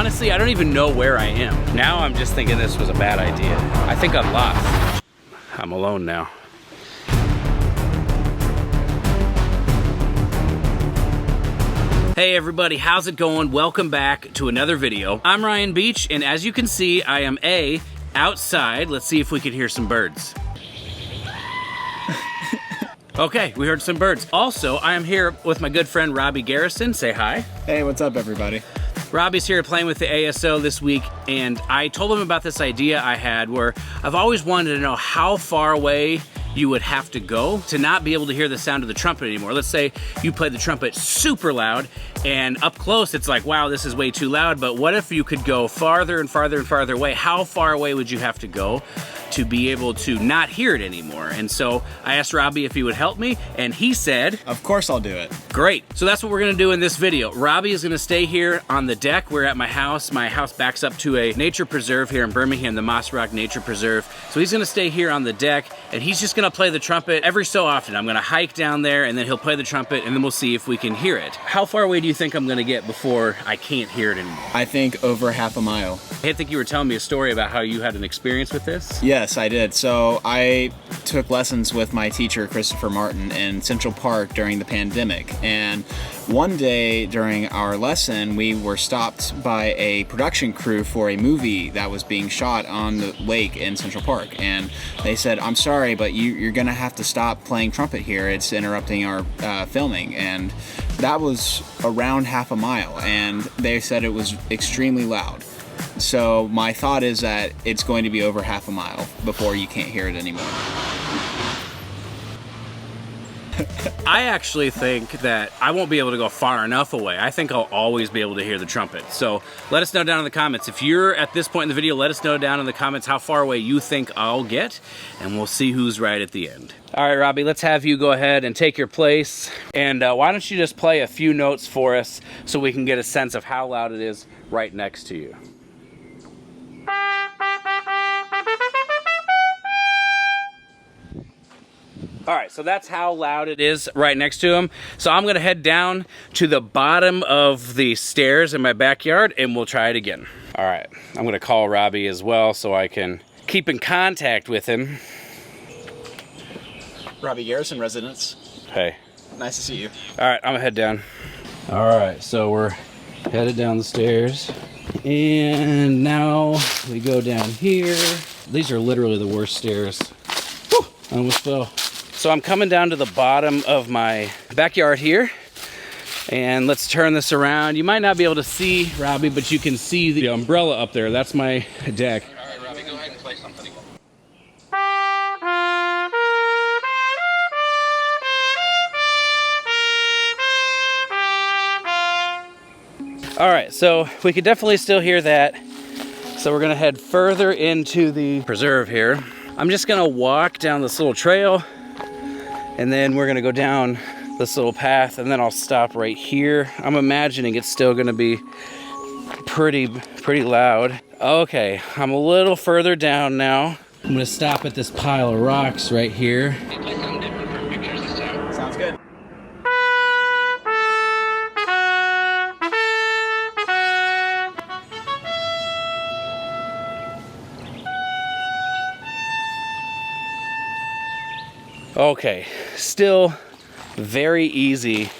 honestly, I don't even know where I am. Now I'm just thinking this was a bad idea. I think I'm lost. I'm alone now. Hey everybody, how's it going? Welcome back to another video. I'm Ryan Beach, and as you can see, I am outside. Let's see if we can hear some birds. Okay, we heard some birds. Also, I am here with my good friend Robbie Garrison. Say hi. Hey, what's up everybody? Robbie's here playing with the ASO this week, and I told him about this idea I had where I've always wanted to know how far away you would have to go to not be able to hear the sound of the trumpet anymore. Let's say you play the trumpet super loud, and up close it's like, wow, this is way too loud, but what if you could go farther and farther and farther away? How far away would you have to go to be able to not hear it anymore? And so I asked Robbie if he would help me, and he said, of course I'll do it. Great. So that's what we're gonna do in this video. Robbie is gonna stay here on the deck. We're at my house. My house backs up to a nature preserve here in Birmingham, the Moss Rock Nature Preserve. So he's gonna stay here on the deck, and he's just gonna play the trumpet every so often. I'm gonna hike down there, and then he'll play the trumpet, and then we'll see if we can hear it. How far away do you think I'm gonna get before I can't hear it anymore? I think over half a mile. I think you were telling me a story about how you had an experience with this. Yes, I did. So I took lessons with my teacher, Christopher Martin, in Central Park during the pandemic. And one day during our lesson, we were stopped by a production crew for a movie that was being shot on the lake in Central Park. And they said, I'm sorry, but you're gonna have to stop playing trumpet here. It's interrupting our filming. And that was around half a mile. And they said it was extremely loud. So my thought is that it's going to be over half a mile before you can't hear it anymore. I actually think that I won't be able to go far enough away. I think I'll always be able to hear the trumpet. So let us know down in the comments. If you're at this point in the video, let us know down in the comments how far away you think I'll get, and we'll see who's right at the end. All right, Robbie, let's have you go ahead and take your place. And why don't you just play a few notes for us so we can get a sense of how loud it is right next to you. All right, so that's how loud it is right next to him. So I'm gonna head down to the bottom of the stairs in my backyard, and we'll try it again. All right, I'm gonna call Robbie as well so I can keep in contact with him. Robbie Garrison, residence. Hey. Nice to see you. All right, I'm gonna head down. All right, so we're headed down the stairs. And now we go down here. These are literally the worst stairs. Whew, I almost fell. So I'm coming down to the bottom of my backyard here, and let's turn this around. You might not be able to see, Robbie, but you can see the umbrella up there. That's my deck. All right, Robbie, go ahead and play something. All right, so we could definitely still hear that. So we're gonna head further into the preserve here. I'm just gonna walk down this little trail, and then we're gonna go down this little path, and then I'll stop right here. I'm imagining it's still gonna be pretty loud. Okay, I'm a little further down now. I'm gonna stop at this pile of rocks right here. Sounds good. Okay, still very easy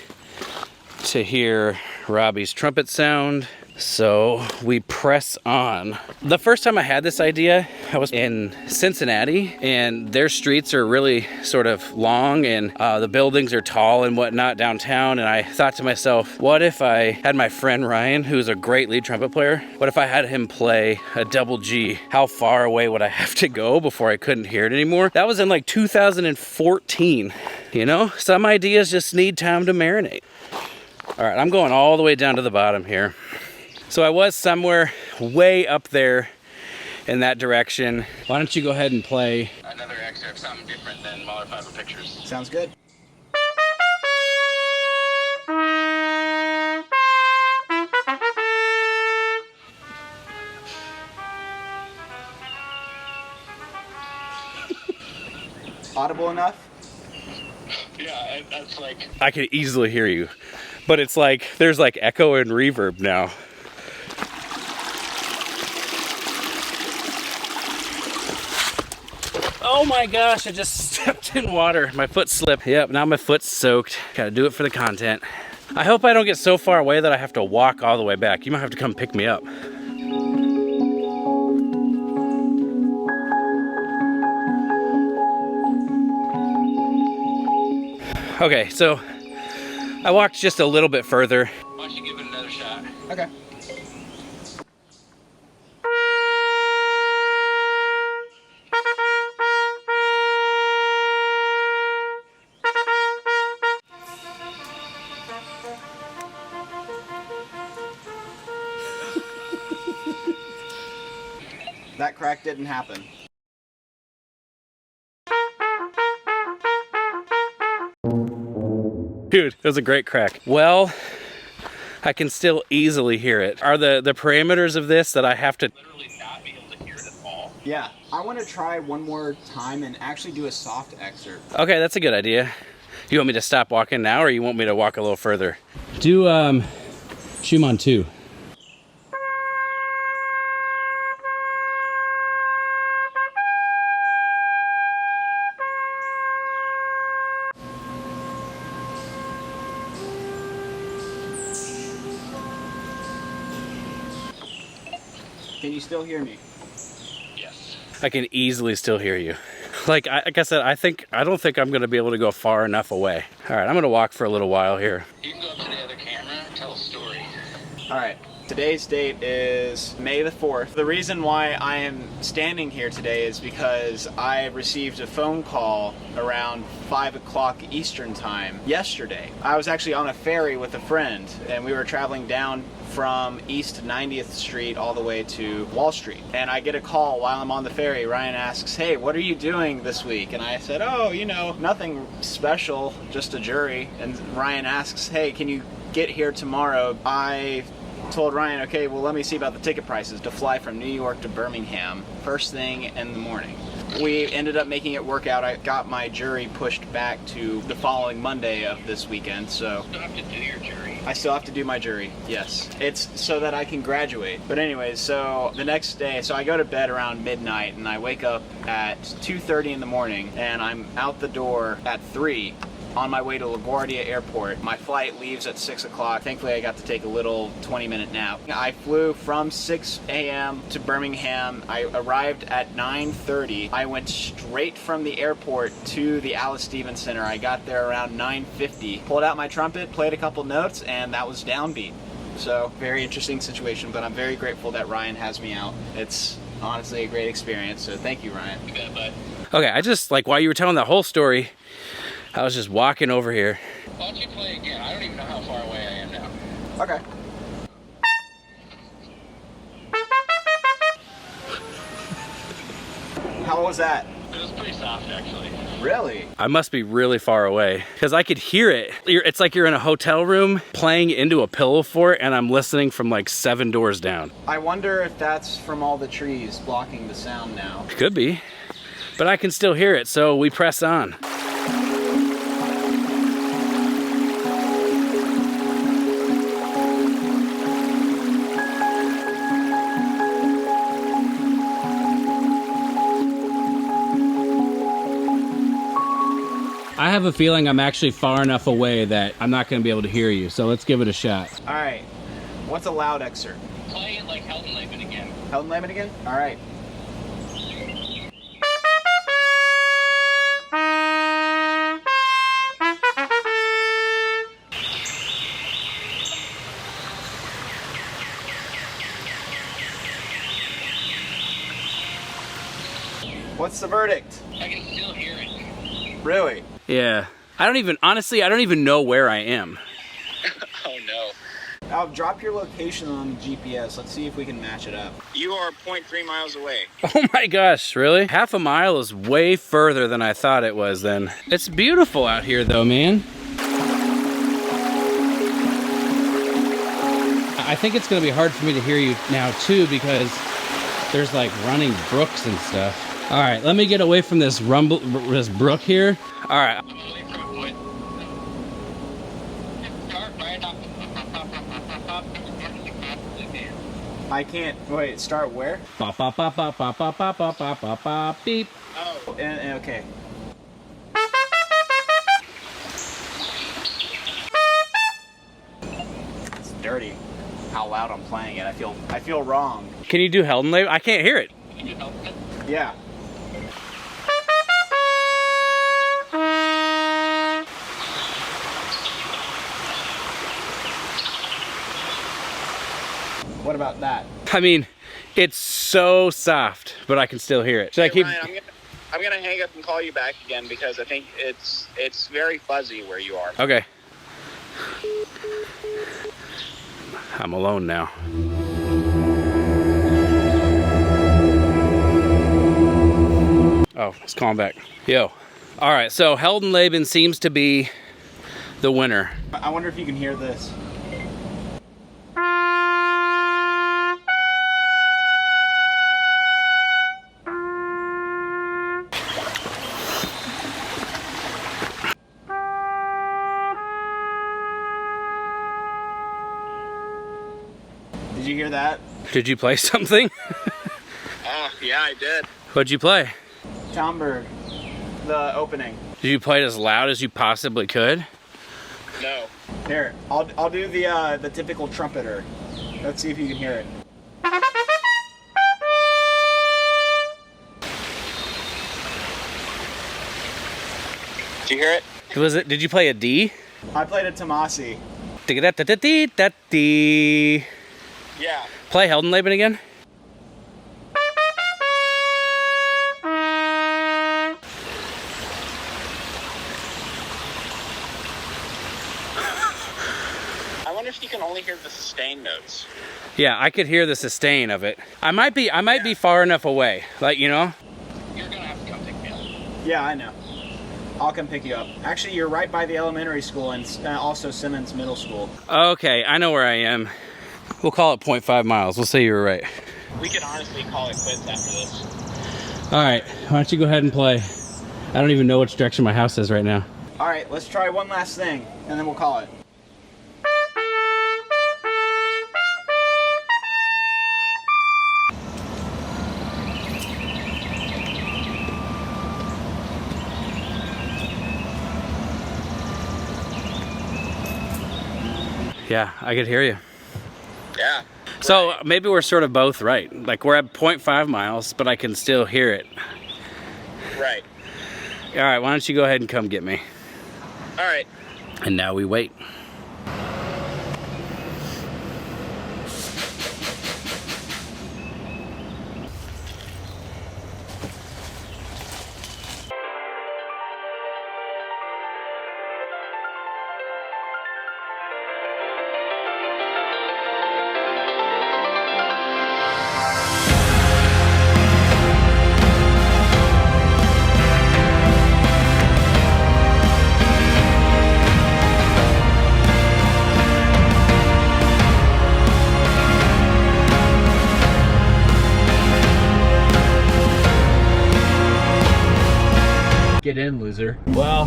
to hear Robbie's trumpet sound, so we press on. The first time I had this idea, I was in Cincinnati, and their streets are really sort of long, and the buildings are tall and whatnot downtown, and I thought to myself, what if I had my friend Ryan, who's a great lead trumpet player, what if I had him play a double G? How far away would I have to go before I couldn't hear it anymore? That was in like 2014, you know? Some ideas just need time to marinate. All right, I'm going all the way down to the bottom here. So I was somewhere way up there in that direction. Why don't you go ahead and play another excerpt, something different than Mahler Fiber Pictures. Sounds good. Audible enough? Yeah, that's like... I can easily hear you, but it's like, there's like echo and reverb now. Oh my gosh, I just stepped in water. My foot slipped. Yep, now my foot's soaked. Gotta do it for the content. I hope I don't get so far away that I have to walk all the way back. You might have to come pick me up. Okay, so I walked just a little bit further. Why don't you give it another shot? Okay. That crack didn't happen. Dude, it was a great crack. Well, I can still easily hear it. Are the parameters of this that I have to literally not be able to hear it at all? Yeah, I want to try one more time and actually do a soft excerpt. Okay, that's a good idea. You want me to stop walking now, or you want me to walk a little further? Do Schumann 2. Can you still hear me? Yes. I can easily still hear you. Like I said, I don't think I'm gonna be able to go far enough away. All right, I'm gonna walk for a little while here. You can go up to the other camera and tell a story. All right. Today's date is May the 4th. The reason why I am standing here today is because I received a phone call around 5 o'clock Eastern time yesterday. I was actually on a ferry with a friend, and we were traveling down from East 90th Street all the way to Wall Street. And I get a call while I'm on the ferry. Ryan asks, "Hey, what are you doing this week?" And I said, "Oh, you know, nothing special, just a jury." And Ryan asks, "Hey, can you get here tomorrow?" I told Ryan, okay, well, let me see about the ticket prices to fly from New York to Birmingham first thing in the morning. We ended up making it work out. I got my jury pushed back to the following Monday of this weekend, so You still have to do your jury. I still have to do my jury, yes. It's so that I can graduate. But anyways, so the next day, so I go to bed around midnight and I wake up at 2:30 in the morning and I'm out the door at 3 on my way to LaGuardia Airport. My flight leaves at 6 o'clock. Thankfully, I got to take a little 20-minute nap. I flew from 6 a.m. to Birmingham. I arrived at 9:30. I went straight from the airport to the Alice Stevens Center. I got there around 9:50. Pulled out my trumpet, played a couple notes, and that was downbeat. So, very interesting situation, but I'm very grateful that Ryan has me out. It's honestly a great experience, so thank you, Ryan. You bet, bud. Okay, I just, like, while you were telling that whole story, I was just walking over here. Why don't you play again? I don't even know how far away I am now. Okay. How was that? It was pretty soft, actually. Really? I must be really far away because I could hear it. It's like you're in a hotel room playing into a pillow fort and I'm listening from like 7 doors down. I wonder if that's from all the trees blocking the sound now. Could be, but I can still hear it, so we press on. I have a feeling I'm actually far enough away that I'm not going to be able to hear you, so let's give it a shot. All right. What's a loud excerpt? Play it like Helton Laban again. Helton Laban again? All right. What's the verdict? I can still hear it. Really? Yeah. Honestly, I don't even know where I am. Oh, no. I'll drop your location on the GPS. Let's see if we can match it up. You are 0.3 miles away. Oh my gosh, really? Half a mile is way further than I thought it was then. It's beautiful out here though, man. I think it's gonna be hard for me to hear you now too because there's like running brooks and stuff. All right, let me get away from this this brook here. All right. I'm away from it, boy. Start right up. I can't. Wait, start where? Ba ba ba ba ba ba ba ba ba ba ba beep. Oh, and okay. It's dirty. How loud I'm playing it. I feel wrong. Can you do Heldenleben? I can't hear it. Can you help it? Yeah. What about that? I mean, it's so soft, but I can still hear it. Should I keep? Ryan, I'm gonna hang up and call you back again because I think it's very fuzzy where you are. Okay. I'm alone now. Oh, let's call him back. Yo. All right, so Heldenleben seems to be the winner. I wonder if you can hear this. Did you hear that? Did you play something? Oh, yeah, I did. What'd you play? Tomberg, the opening. Did you play it as loud as you possibly could? No. Here, I'll do the typical trumpeter. Let's see if you can hear it. Did you hear it? Did you play a D? I played a Tomasi. Dee-da-da-da-dee-da-dee. Yeah. Play Heldenleben again. I wonder if you can only hear the sustain notes. Yeah, I could hear the sustain of it. I might be far enough away, like, you know. You're gonna have to come pick me up. Yeah, I know. I'll come pick you up. Actually, you're right by the elementary school and also Simmons Middle School. Okay, I know where I am. We'll call it 0.5 miles. We'll say you were right. We could honestly call it quits after this. All right, why don't you go ahead and play? I don't even know which direction my house is right now. All right, let's try one last thing, and then we'll call it. Yeah, I could hear you. Yeah. So maybe we're sort of both right. Like we're at 0.5 miles, but I can still hear it. Right. All right, why don't you go ahead and come get me? All right. And now we wait. Get in, loser. Well,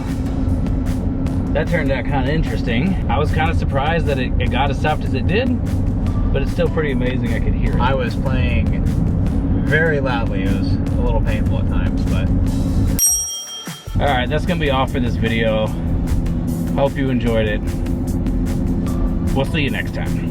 that turned out kind of interesting. I was kind of surprised that it got as soft as it did, but it's still pretty amazing I could hear it. I was playing very loudly. It was a little painful at times, but... All right, that's gonna be all for this video. Hope you enjoyed it. We'll see you next time.